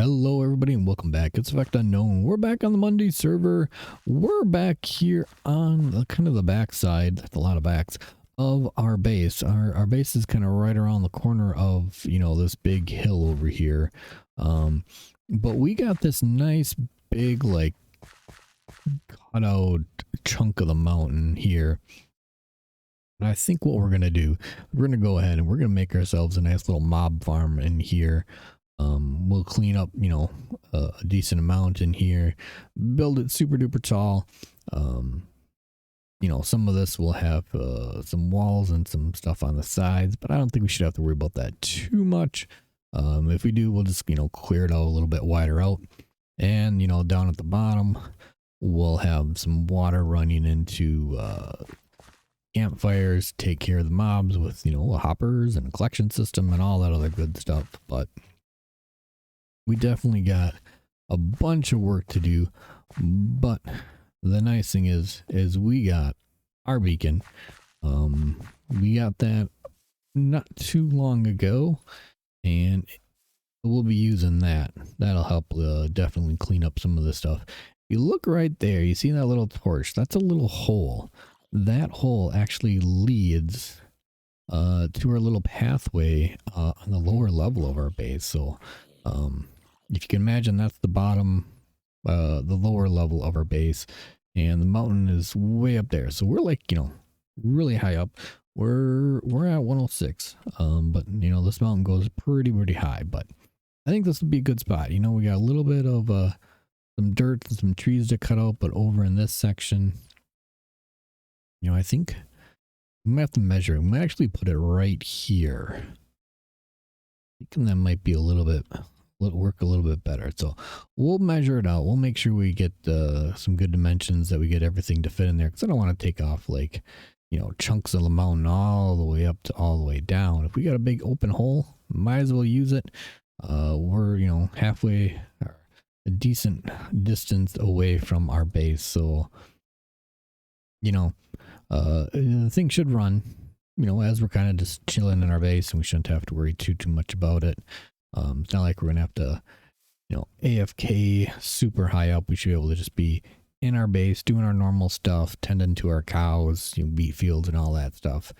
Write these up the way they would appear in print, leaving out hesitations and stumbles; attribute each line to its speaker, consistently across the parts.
Speaker 1: Hello everybody and welcome back. It's effectunknown. We're back on the Mundi server. We're back here on kind of the back side, that's a lot of backs, of our base. Our base is kind of right around the corner of, this big hill over here. But we got this nice big like cut out chunk of the mountain here. And I think what we're going to do, we're going to go ahead and we're going to make ourselves a nice little mob farm in here. We'll clean up, a decent amount in here, build it super duper tall. Some of this will have some walls and some stuff on the sides, but I don't think we should have to worry about that too much. If we do, we'll just, clear it out a little bit wider out. And, down at the bottom, we'll have some water running into campfires, take care of the mobs with, hoppers and a collection system and all that other good stuff. But we definitely got a bunch of work to do, but the nice thing is we got our beacon. We got that not too long ago, and we'll be using that. That'll help definitely clean up some of this stuff. If you look right there, you see that little torch? That's a little hole. That hole actually leads to our little pathway on the lower level of our base. So if you can imagine, that's the bottom, the lower level of our base, and the mountain is way up there. So we're like, really high up. We're at 106. But this mountain goes pretty high. But I think this would be a good spot. We got a little bit of some dirt and some trees to cut out, but over in this section, I think we might have to measure it. We might actually put it right here. I think that might be a little bit. Work a little bit better. So we'll measure it out. We'll make sure we get some good dimensions, that we get everything to fit in there, because I don't want to take off like chunks of the mountain all the way up to all the way down. If we got a big open hole, might as well use it. We're halfway, or a decent distance away from our base, so the thing should run as we're kind of just chilling in our base, and we shouldn't have to worry too much about it. It's not like we're gonna have to, AFK super high up. We should be able to just be in our base, doing our normal stuff, tending to our cows, beet fields and all that stuff.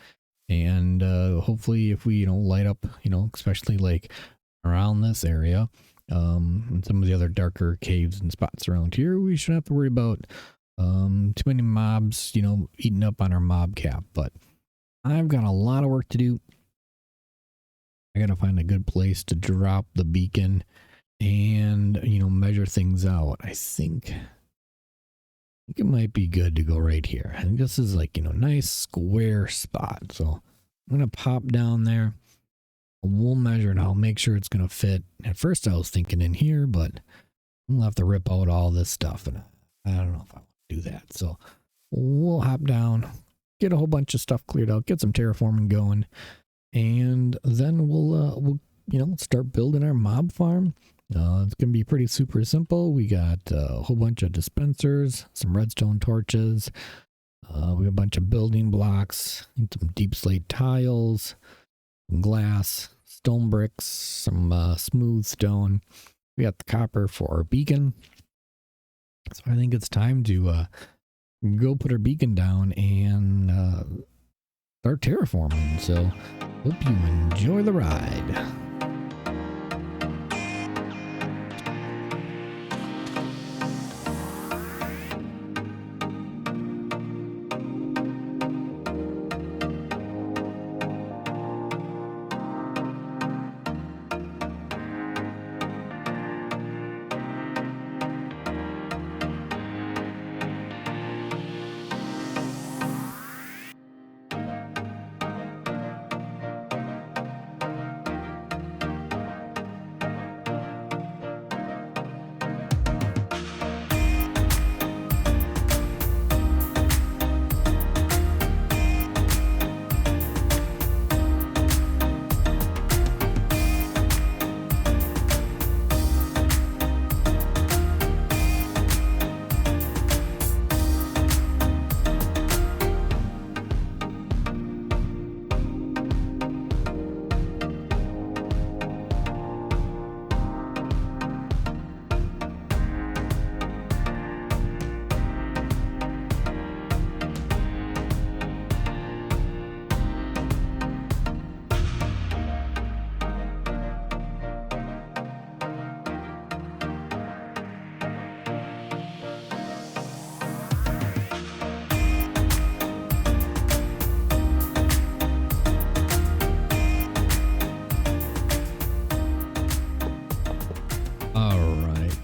Speaker 1: And hopefully, if we light up, especially like around this area, and some of the other darker caves and spots around here, we shouldn't have to worry about too many mobs, eating up on our mob cap. But I've got a lot of work to do. I gotta find a good place to drop the beacon and, measure things out. I think it might be good to go right here. I think this is like, nice square spot. So I'm going to pop down there. We'll measure it. I'll make sure it's going to fit. At first I was thinking in here, but we'll have to rip out all this stuff. And I don't know if I want to do that. So we'll hop down, get a whole bunch of stuff cleared out, get some terraforming going. And then we'll start building our mob farm. It's gonna be pretty super simple. We got a whole bunch of dispensers, some redstone torches, we have a bunch of building blocks, some deep slate tiles, some glass, stone bricks, some smooth stone. We got the copper for our beacon. So I think it's time to go put our beacon down and start terraforming. So hope you enjoy the ride.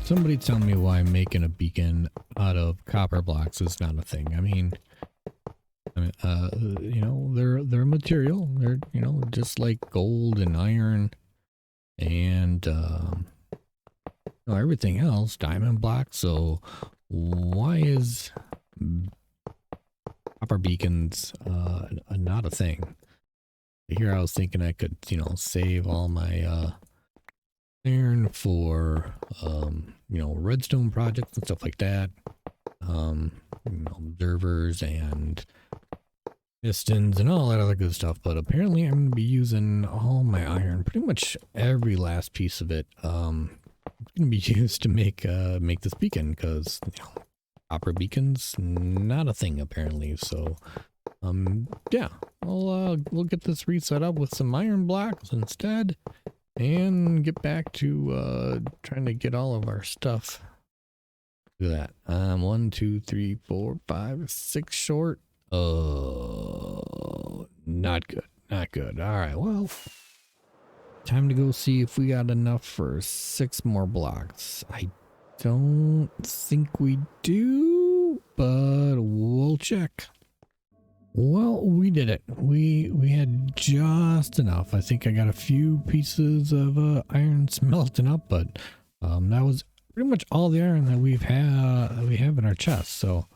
Speaker 1: somebody tell me why making a beacon out of copper blocks is not a thing. I mean, you know, they're material. They're, you know, just like gold and iron and you know, everything else, diamond blocks. So why is copper beacons not a thing? Here I was thinking I could, you know, save all my iron for you know, redstone projects and stuff like that. You know, observers and pistons and all that other good stuff. But apparently I'm going to be using all my iron, pretty much every last piece of it. It's going to be used to make this beacon, because you know, copper beacons not a thing apparently. So yeah, we'll get this reset up with some iron blocks instead, and get back to trying to get all of our stuff. Look at that. 1, 2, 3, 4, 5, 6 short. Oh, not good. Not good. All right, well, time to go see if we got enough for 6 more blocks. I don't think we do, but we'll check. Well, we did it. We had just enough. I think I got a few pieces of iron smelting up, but that was pretty much all the iron that we have in our chest. So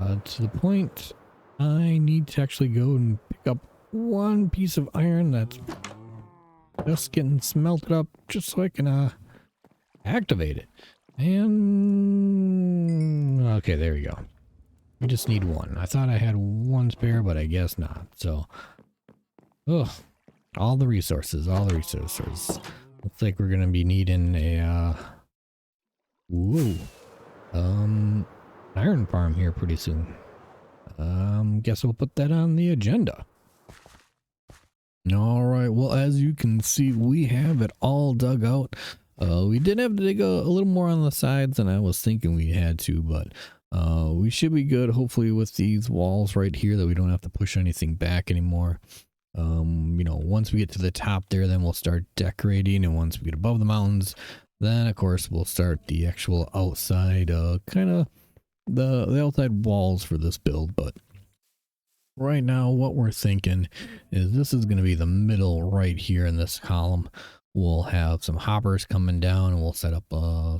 Speaker 1: to the point, I need to actually go and pick up one piece of iron that's just getting smelted up, just so I can activate it. And okay, there we go. We just need one. I thought I had one spare, but I guess not. So, all the resources, all the resources. Looks like we're gonna be needing a iron farm here pretty soon. Guess we'll put that on the agenda. All right. Well, as you can see, we have it all dug out. We did have to dig a little more on the sides than I was thinking we had to, but we should be good, hopefully, with these walls right here, that we don't have to push anything back anymore. You know, once we get to the top there, then we'll start decorating, and once we get above the mountains, then of course we'll start the actual outside, kind of the outside walls for this build. But right now, what we're thinking is this is going to be the middle right here in this column. We'll have some hoppers coming down, and we'll set up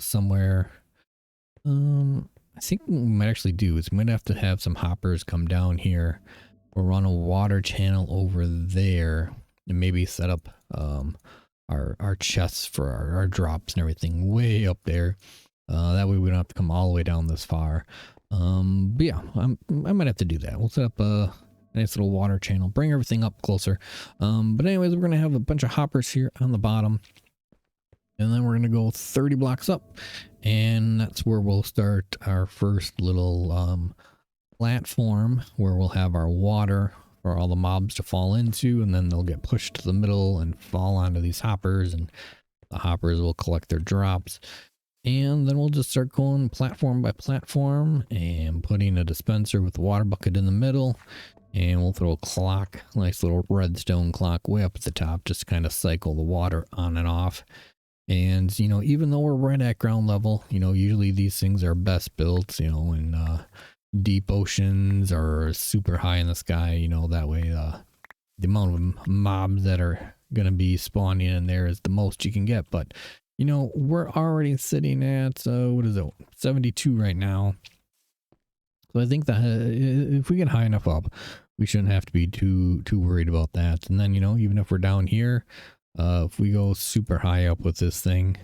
Speaker 1: somewhere. I think what we might actually do is we might have to have some hoppers come down here. We'll run a water channel over there, and maybe set up our chests for our drops and everything way up there. That way we don't have to come all the way down this far. But yeah, I might have to do that. We'll set up a nice little water channel, bring everything up closer. But anyways, we're going to have a bunch of hoppers here on the bottom. And then we're going to go 30 blocks up, and that's where we'll start our first little platform, where we'll have our water for all the mobs to fall into, and then they'll get pushed to the middle and fall onto these hoppers, and the hoppers will collect their drops. And then we'll just start going platform by platform and putting a dispenser with a water bucket in the middle. And we'll throw a clock, nice little redstone clock way up at the top, just to kind of cycle the water on and off. And, you know, even though we're right at ground level, you know, usually these things are best built, you know, in deep oceans or super high in the sky, you know, that way the amount of mobs that are going to be spawning in there is the most you can get. But, you know, we're already sitting at, what is it, 72 right now. So I think that if we get high enough up, we shouldn't have to be too worried about that. And then, you know, even if we're down here, if we go super high up with this thing,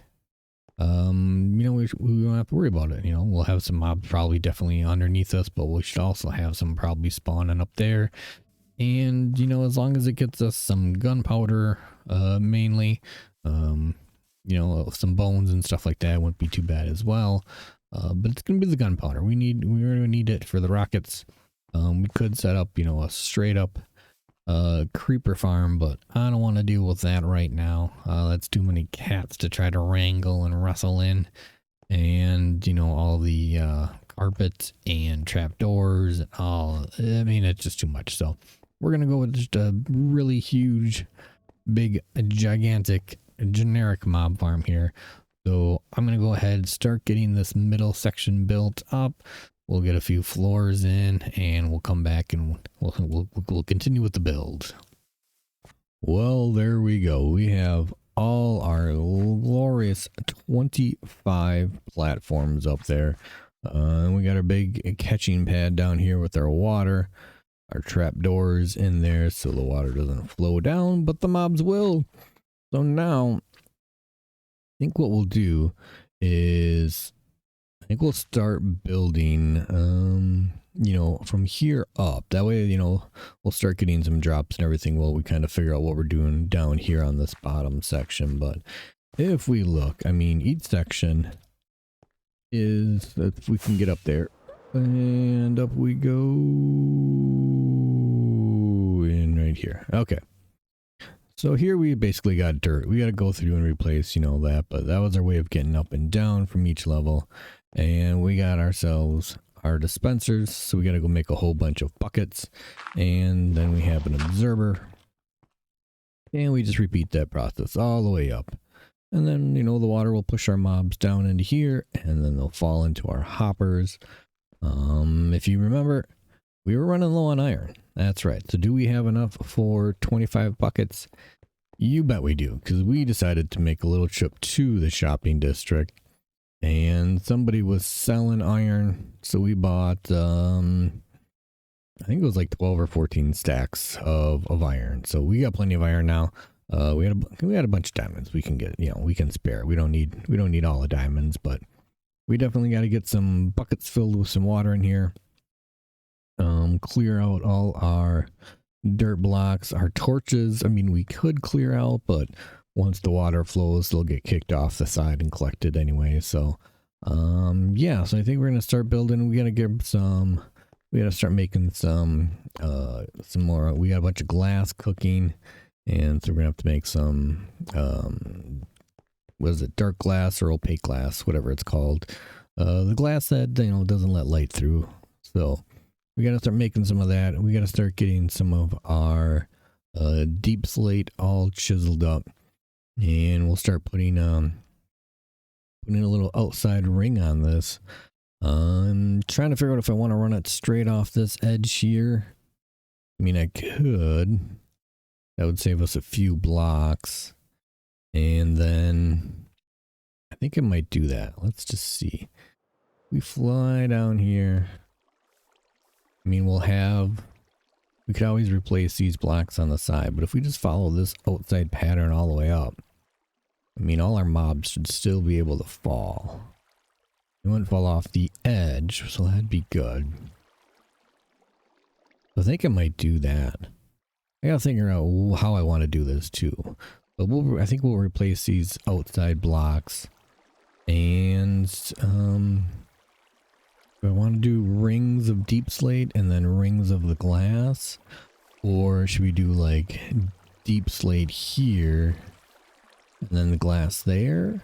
Speaker 1: you know, we won't have to worry about it. You know, we'll have some mobs probably definitely underneath us, but we should also have some probably spawning up there. And, you know, as long as it gets us some gunpowder, mainly, you know, some bones and stuff like that wouldn't be too bad as well. But it's going to be the gunpowder. We really need it for the rockets. We could set up, you know, a straight up creeper farm, but I don't want to deal with that right now. That's too many cats to try to wrangle and wrestle in, and you know, all the carpets and trapdoors and all. I mean, it's just too much. So we're gonna go with just a really huge, big, gigantic, generic mob farm here. So I'm gonna go ahead ahead, start getting this middle section built up. We'll get a few floors in, and we'll come back and we'll continue with the build. Well, there we go. We have all our glorious 25 platforms up there. And we got our big catching pad down here with our water. Our trap doors in there so the water doesn't flow down, but the mobs will. So now, I think what we'll do is, I think we'll start building, you know, from here up. That way, you know, we'll start getting some drops and everything while we kind of figure out what we're doing down here on this bottom section. But if we look, I mean, each section is, if we can get up there, and up we go, in right here. Okay. So here we basically got dirt. We got to go through and replace, you know, that, but that was our way of getting up and down from each level. And we got ourselves our dispensers, so we got to go make a whole bunch of buckets, and then we have an observer, and we just repeat that process all the way up. And then, you know, the water will push our mobs down into here, and then they'll fall into our hoppers. If you remember, we were running low on iron. That's right. So do we have enough for 25 buckets? You bet we do, because we decided to make a little trip to the shopping district, and somebody was selling iron, so we bought I think it was like 12 or 14 stacks of iron. So we got plenty of iron now. We had a bunch of diamonds we can get, you know, we can spare. We don't need all the diamonds, but we definitely got to get some buckets filled with some water in here. Clear out all our dirt blocks, our torches. I mean, we could clear out, but once the water flows, they'll get kicked off the side and collected anyway. So, yeah, so I think we're going to start building. We got to start making some more. We got a bunch of glass cooking, and so we're going to have to make some, what is it? Dark glass or opaque glass, whatever it's called. The glass that, you know, doesn't let light through. So we got to start making some of that. And we got to start getting some of our, deep slate all chiseled up. And we'll start putting a little outside ring on this. I'm trying to figure out if I want to run it straight off this edge here. I mean, I could. That would save us a few blocks. And then I think I might do that. Let's just see. We fly down here. I mean, we could always replace these blocks on the side, but if we just follow this outside pattern all the way up, I mean, all our mobs should still be able to fall. They wouldn't fall off the edge, so that'd be good. I think I might do that. I gotta figure out how I want to do this too. But I think we'll replace these outside blocks. And do I want to do rings of deep slate and then rings of the glass? Or should we do like deep slate here and then the glass there?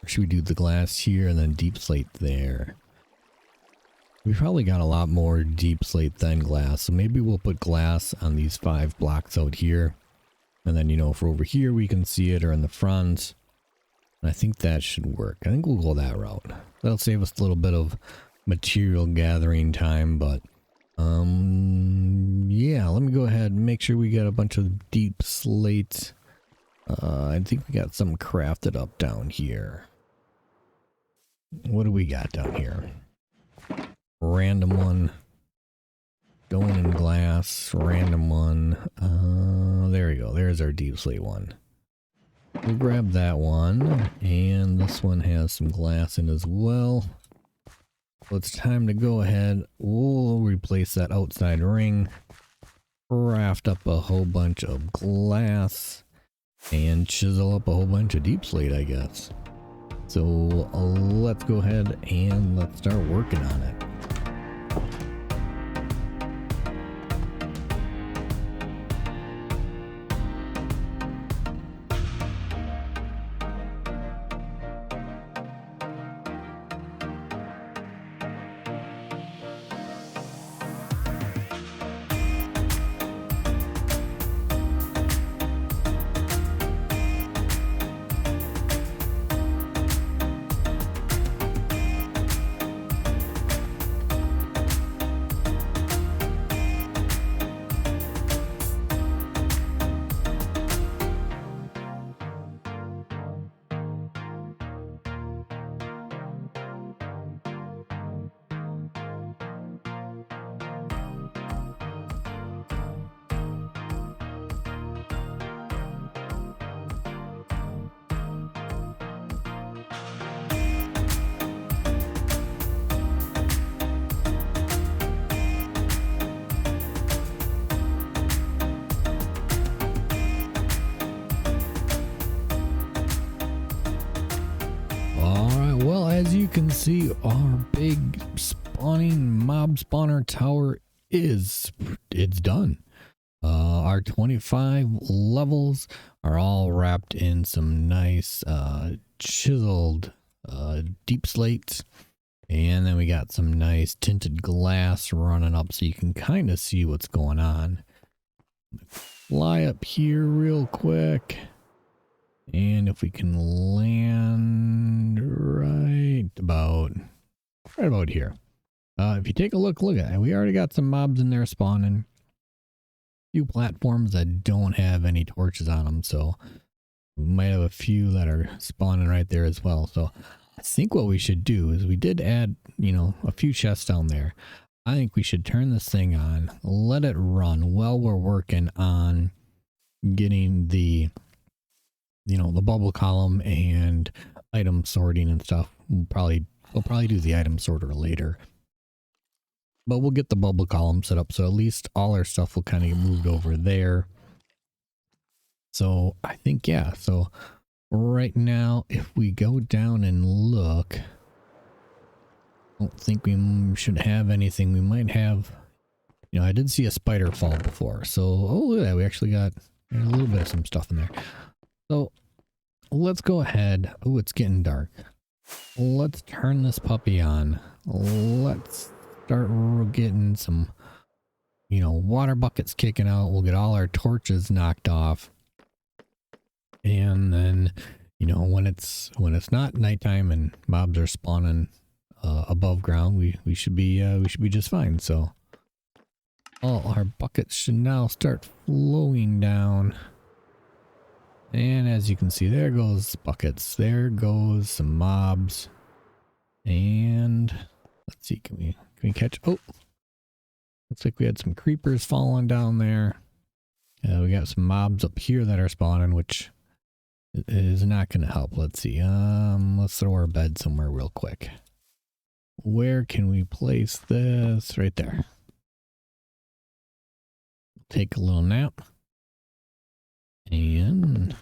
Speaker 1: Or should we do the glass here and then deep slate there? We probably got a lot more deep slate than glass, so maybe we'll put glass on these 5 blocks out here. And then, you know, if we're over here, we can see it, or in the front. I think that should work. I think we'll go that route. That'll save us a little bit of material gathering time, but yeah, let me go ahead and make sure we got a bunch of deep slate. I think we got some crafted up down here. What do we got down here? Random one. Going in glass. Random one. There we go. There's our deep slate one. We'll grab that one. And this one has some glass in as well. So it's time to go ahead. We'll replace that outside ring. Craft up a whole bunch of glass. And chisel up a whole bunch of deep slate, I guess. So let's go ahead and let's start working on it. as you can see, our big spawning mob spawner tower it's done. Our 25 levels are all wrapped in some nice chiseled deep slates, and then we got some nice tinted glass running up so you can kind of see what's going on. Fly up here real quick, and if we can land right about here. If you take a look at it, we already got some mobs in there spawning. Few platforms that don't have any torches on them, so we might have a few that are spawning right there as well. So I think what we should do is, we did add, you know, a few chests down there. I think we should turn this thing on, let it run while we're working on getting the, you know, the bubble column and item sorting and stuff. We'll probably do the item sorter later. But we'll get the bubble column set up, so at least all our stuff will kind of get moved over there. So I think, yeah, so right now, if we go down and look, I don't think we should have anything. We might have, you know, I did see a spider fall before. So, oh, look at that. We actually got a little bit of some stuff in there. So let's go ahead. Oh, it's getting dark. Let's turn this puppy on. Let's start getting some, you know, water buckets kicking out. We'll get all our torches knocked off, and then, you know, when it's not nighttime and mobs are spawning above ground, we should be just fine. So all our buckets should now start flowing down, and as you can see, there goes buckets, there goes some mobs, and let's see, can we catch, oh, looks like we had some creepers falling down there. We got some mobs up here that are spawning, which is not going to help. Let's see, let's throw our bed somewhere real quick. Where can we place this? Right there. Take a little nap, and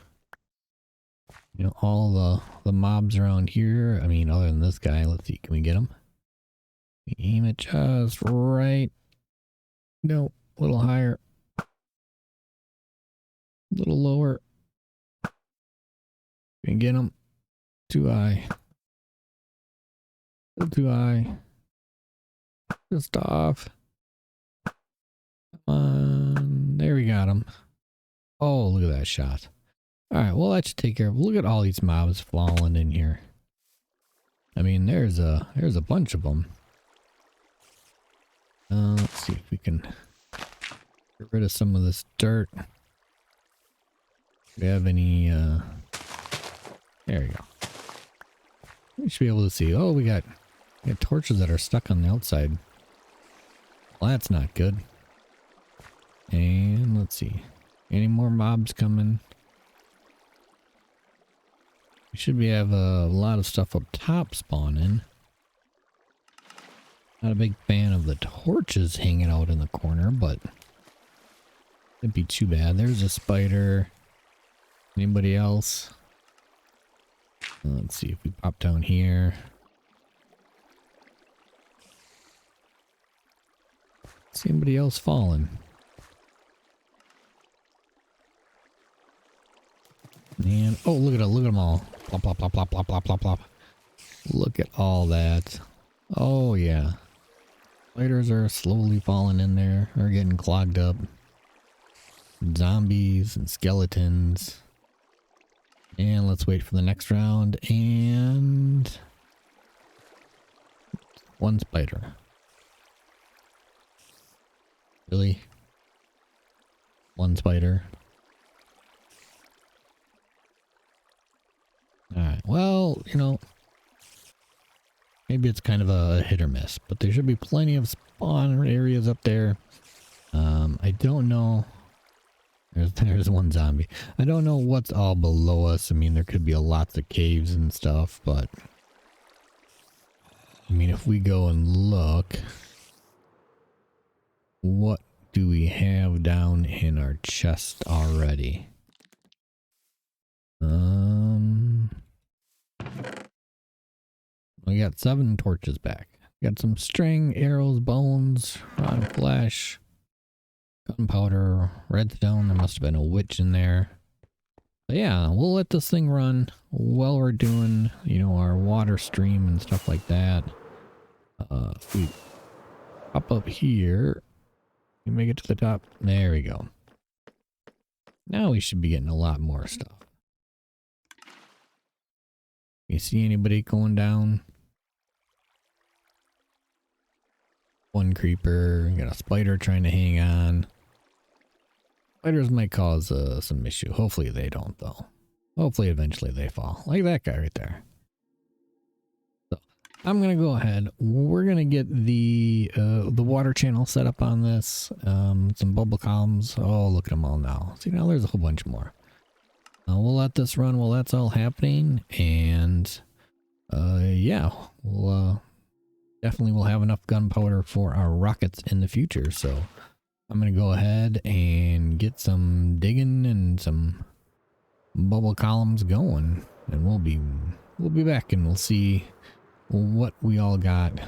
Speaker 1: you know, all the mobs around here, I mean, other than this guy, let's see, can we get him? Aim it just right. No, a little higher. A little lower. Can get him. Too high. Still too high. Just off. Come on. There, we got him. Oh, look at that shot. Alright, well, that should take care of. Look at all these mobs falling in here. I mean, there's a bunch of them. Let's see if we can get rid of some of this dirt. Do we have any, there we go. We should be able to see. Oh, we got torches that are stuck on the outside. Well, that's not good. And let's see. Any more mobs coming? We should have a lot of stuff up top spawning. Not a big fan of the torches hanging out in the corner, but it'd be too bad. There's a spider. Anybody else? Let's see if we pop down here. See anybody else falling? And oh, look at them all. Plop, plop, plop, plop, plop, plop, plop, plop. Look at all that. Oh yeah. Spiders are slowly falling in there, or getting clogged up. Zombies and skeletons. And let's wait for the next round, and one spider. Really? One spider. Alright, well, you know, maybe it's kind of a hit or miss, but there should be plenty of spawn areas up there. I don't know. There's one zombie. I don't know what's all below us. I mean, there could be lots of caves and stuff, but I mean, if we go and look, what do we have down in our chest already? We got 7 torches back. Got some string, arrows, bones, rotten flesh, gunpowder, redstone. There must have been a witch in there. But yeah, we'll let this thing run while we're doing, you know, our water stream and stuff like that. If we hop up here, we make it to the top. There we go. Now we should be getting a lot more stuff. You see anybody going down? One creeper, got a spider trying to hang on. Spiders might cause some issue. Hopefully they don't though. Hopefully eventually they fall. Like that guy right there. So I'm gonna go ahead. We're gonna get the water channel set up on this. Some bubble columns. Oh, look at them all now. See, now there's a whole bunch more. We'll let this run while that's all happening, and yeah, we'll definitely will have enough gunpowder for our rockets in the future. So I'm gonna go ahead and get some digging and some bubble columns going, and we'll be back and we'll see what we all got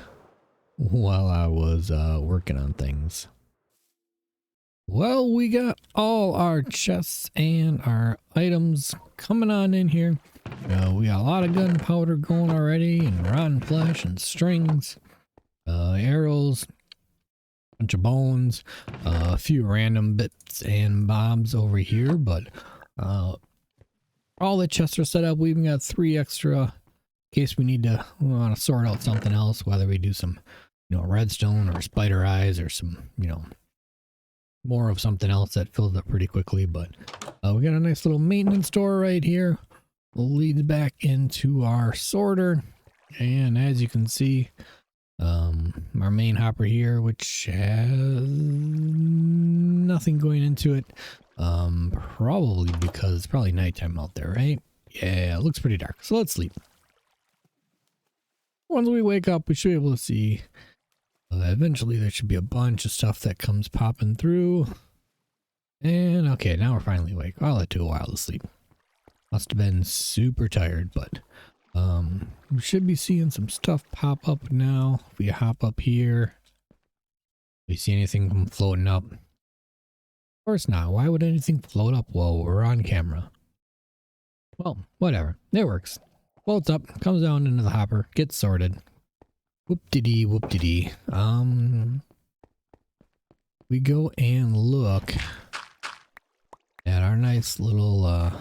Speaker 1: while I was working on things. Well, we got all our chests and our items coming on in here. We got a lot of gunpowder going already, and rotten flesh and strings, arrows, bunch of bones, a few random bits and bobs over here, but all the chests are set up. We even got 3 extra in case we want to sort out something else, whether we do some, you know, redstone or spider eyes or some, you know, more of something else that fills up pretty quickly. But we got a nice little maintenance door right here. Leads back into our sorter, and as you can see, our main hopper here, which has nothing going into it, probably because it's probably nighttime out there, right? Yeah, it looks pretty dark, so let's sleep. Once we wake up, we should be able to see eventually there should be a bunch of stuff that comes popping through. And okay, now we're finally awake. Well, it took a while to sleep. Must have been super tired, but we should be seeing some stuff pop up now. If we hop up here, we see anything come floating up? Of course not. Why would anything float up while we're on camera? Well, whatever. It works. Floats up, comes down into the hopper, gets sorted. Whoop-de-dee, whoop-de-dee. We go and look at our nice little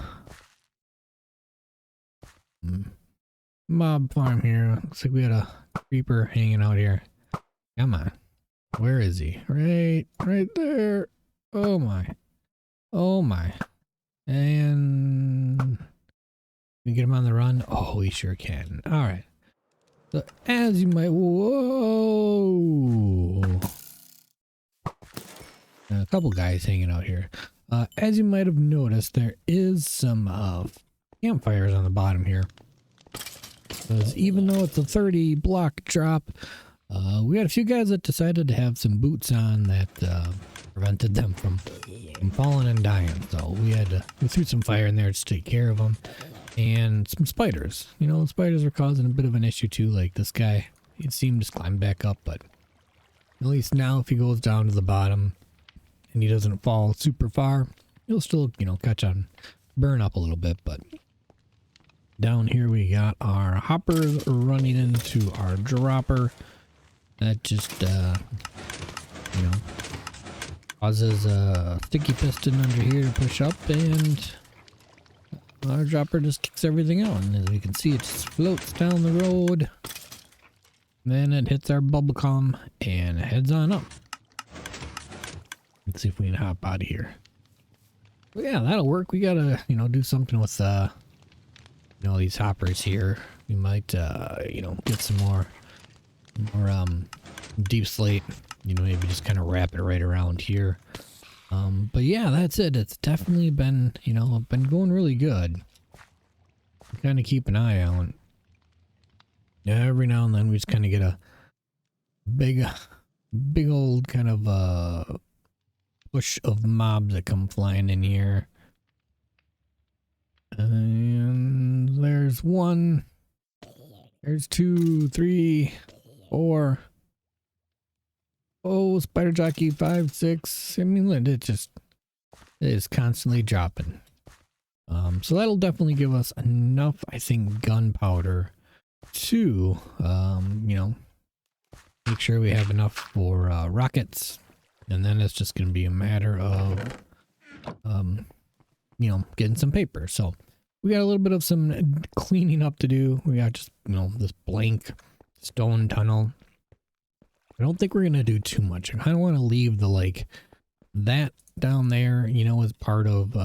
Speaker 1: mob farm here. Looks like we had a creeper hanging out here. Come on. Where is he? Right there. Oh my. Oh my. And we get him on the run. Oh, we sure can. All right. So as you might, whoa, a couple guys hanging out here. As you might have noticed, there is some campfires on the bottom here. Because even though it's a 30 block drop, we had a few guys that decided to have some boots on that prevented them from falling and dying. So we threw some fire in there to take care of them. And some spiders. You know, spiders are causing a bit of an issue too. Like this guy, he'd seem to climb back up, but at least now if he goes down to the bottom and he doesn't fall super far, he'll still, you know, catch on, burn up a little bit. But down here we got our hoppers running into our dropper. That just, you know, causes a sticky piston under here to push up, and our dropper just kicks everything out, and as we can see, it just floats down the road. Then it hits our bubble column and heads on up. Let's see if we can hop out of here. But yeah, that'll work. We gotta, you know, do something with, you know, these hoppers here. We might, you know, get some more deep slate. You know, maybe just kind of wrap it right around here. But yeah, that's it. It's definitely been, you know, been going really good. Kind of keep an eye on. Yeah, every now and then we just kind of get a big old kind of push of mobs that come flying in here. And there's one. There's 2, 3, 4. Oh, spider jockey 5, 6. I mean, it is constantly dropping. So that'll definitely give us enough, I think, gunpowder to, you know, make sure we have enough for rockets. And then it's just going to be a matter of, you know, getting some paper. So we got a little bit of some cleaning up to do. We got just, you know, this blank stone tunnel. I don't think we're going to do too much. I kind of want to leave the, like, that down there, you know, as part of,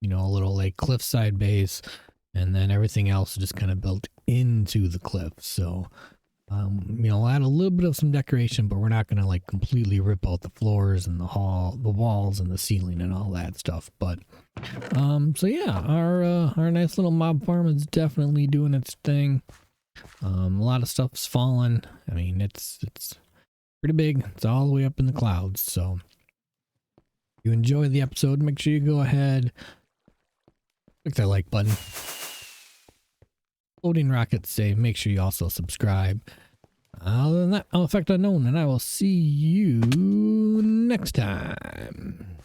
Speaker 1: you know, a little, like, cliffside base. And then everything else is just kind of built into the cliff. So, you know, add a little bit of some decoration, but we're not going to, like, completely rip out the floors and the walls and the ceiling and all that stuff. But, so yeah, our nice little mob farm is definitely doing its thing. A lot of stuff's fallen. I mean, it's pretty big. It's all the way up in the clouds. So if you enjoy the episode, make sure you go ahead, click that like button. Loading rockets save. Make sure you also subscribe. Other than that, I'm effectunknown, and I will see you next time.